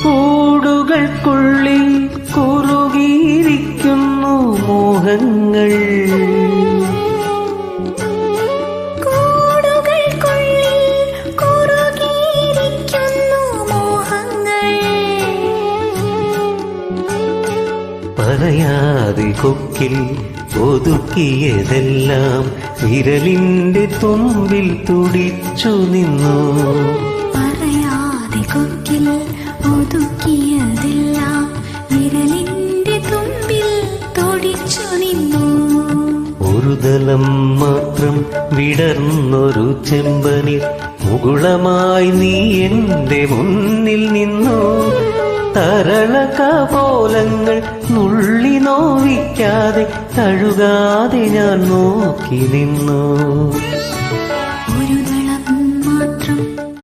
കൂടുകൾക്കുള്ളിൽ കുറുകിയിരിക്കുന്നു മോഹങ്ങൾ. പറയാതെ കൊക്കിൽ ഒതുക്കിയതെല്ലാം വിരലിന്റെ തുമ്പിൽ തുടിച്ചു നിന്നു. പറയാതെ കൊക്കിൽ ഒതുക്കിയതെല്ലാം വിരലിന്റെ തുമ്പിൽ തുടിച്ചു നിന്നു. ഒരു ദളം മാത്രം വിടർന്നൊരു ചെമ്പനിൽ മുകുളമായി നീ എന്റെ മുന്നിൽ നിന്നു. തരളകപോലങ്ങൾ നുള്ളി നോവിക്കാതെ തഴുകാതെ ഞാൻ നോക്കി നിന്നു.